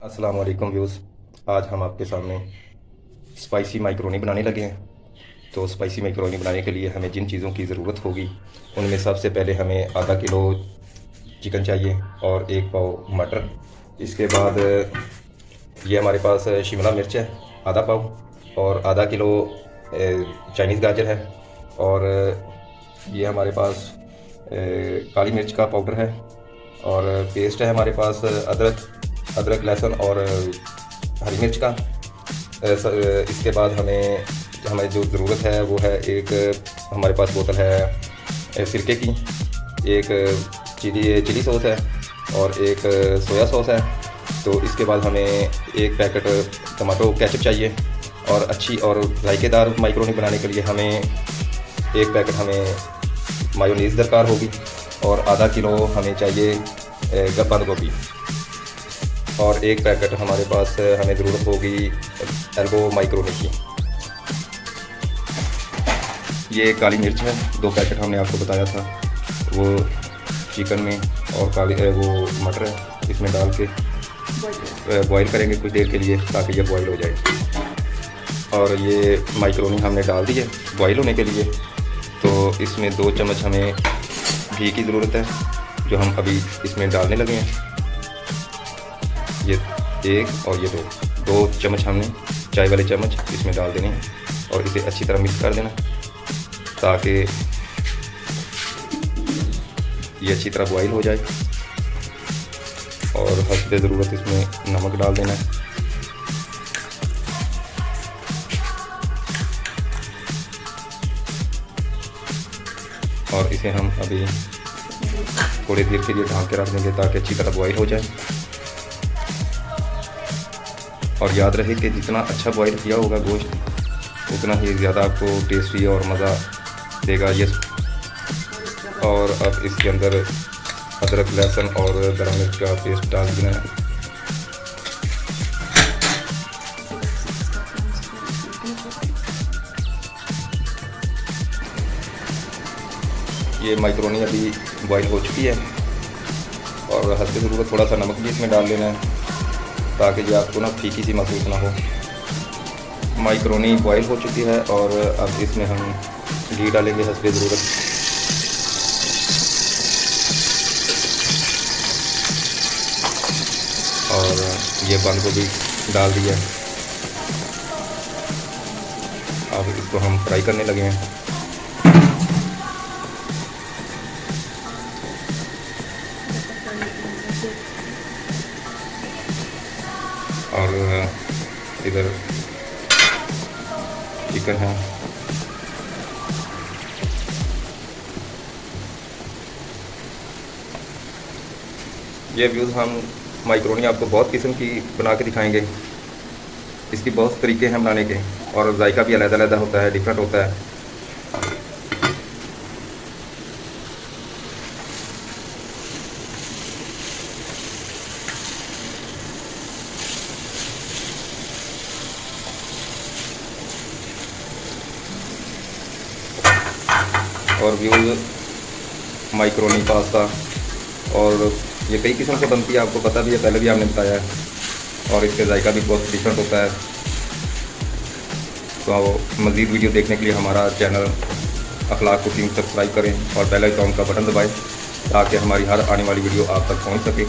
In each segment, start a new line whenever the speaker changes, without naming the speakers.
अस्सलाम वालेकुम व्यूज़। आज हम आपके सामने स्पाइसी मैकरोनी बनाने लगे हैं। तो स्पाइसी मैकरोनी बनाने के लिए हमें जिन चीज़ों की ज़रूरत होगी उनमें सबसे पहले हमें आधा किलो चिकन चाहिए और एक पाव मटर। इसके बाद ये हमारे पास शिमला मिर्च है आधा पाव, और आधा किलो चाइनीज़ गाजर है, और ये हमारे पास काली मिर्च का पाउडर है, और पेस्ट है हमारे पास अदरक लहसुन और हरी मिर्च का। इसके बाद हमें जो ज़रूरत है वो है, एक हमारे पास बोतल है सिरके की, एक चिली सॉस है और एक सोया सॉस है। तो इसके बाद हमें एक पैकेट टमाटो केचप चाहिए, और अच्छी और जायकेदार मैकरोनी बनाने के लिए एक पैकेट हमें मायोनीज़ दरकार होगी, और आधा किलो हमें चाहिए बंद गोभी, और एक पैकेट हमारे पास हमें ज़रूरत होगी एल्बो मैकरोनी की। ये काली मिर्च है, 2 पैकेट हमने आपको बताया था, वो चिकन में, और वो मटर है, इसमें डाल के बॉईल करेंगे कुछ देर के लिए ताकि ये बॉईल हो जाए। और ये मैकरोनी हमने डाल दी है बॉईल होने के लिए। तो इसमें 2 चम्मच हमें घी की ज़रूरत है, जो हम अभी इसमें डालने लगे हैं। ये 1 और ये 2 चम्मच हमने चाय वाले चम्मच इसमें डाल देने हैं, और इसे अच्छी तरह मिक्स कर देना ताकि ये अच्छी तरह बॉईल हो जाए। और हस्बे ज़रूरत इसमें नमक डाल देना है। और इसे हम अभी थोड़ी देर के लिए ढक के रख देंगे ताकि अच्छी तरह बॉईल हो जाए। और याद रहे कि जितना अच्छा बॉईल किया होगा गोश्त उतना ही ज़्यादा आपको टेस्टी और मज़ा देगा ये। और अब इसके अंदर अदरक लहसुन और गरम मिर्च का पेस्ट डाल देना है। ये मैकरोनी अभी बॉईल हो चुकी है, और हल्के ज़रूरत थोड़ा सा नमक भी इसमें डाल लेना है ताकि ये आपको ना फीकी सी महसूस ना हो। मैकरोनी बॉईल हो चुकी है, और अब इसमें हम घी डालेंगे हस्बे ज़रूरत। और ये बंद गोभी डाल दिया। अब इसको हम फ्राई करने लगे हैं। और इधर चिकन है। ये व्यूज़ हम मैकरोनी आपको बहुत किस्म की बना के दिखाएंगे। इसकी बहुत तरीके हैं बनाने के, और जायका भी अलग-अलग होता है, डिफरेंट होता है। और व्यूज़ मैकरोनी पास्ता, और ये कई किस्म से बनती है, आपको पता भी है, पहले भी आपने बताया है, और इसका जायका भी बहुत डिफरेंट होता है। तो मज़ीद वीडियो देखने के लिए हमारा चैनल अखलाक कुकिंग सब्सक्राइब करें और बेल आइकन का बटन दबाएं ताकि हमारी हर आने वाली वीडियो आप तक पहुंच सके।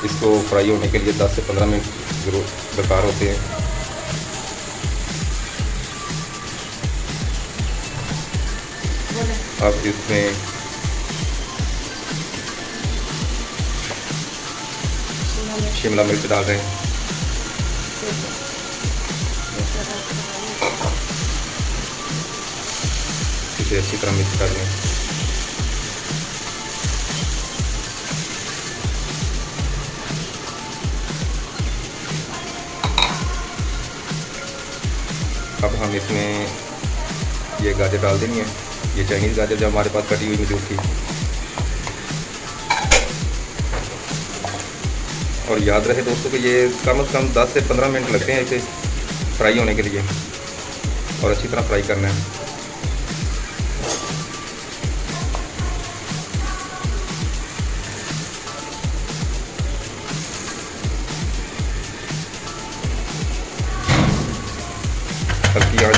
इसको फ्राई होने के लिए 10 से 15 मिनट ज़रूर दरकार होते हैं। अब इसमें शिमला मिर्च डाल रहे हैं। इसे अच्छी तरह मिक्स कर लें। अब हम इसमें ये गाजर डाल देनी है, ये चाइनीज़ गाजर जो हमारे पास कटी हुई मौजूद थी। और याद रहे दोस्तों कि ये कम से कम 10 से 15 मिनट लगते हैं इसे फ्राई होने के लिए, और अच्छी तरह फ्राई करना है।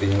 3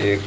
1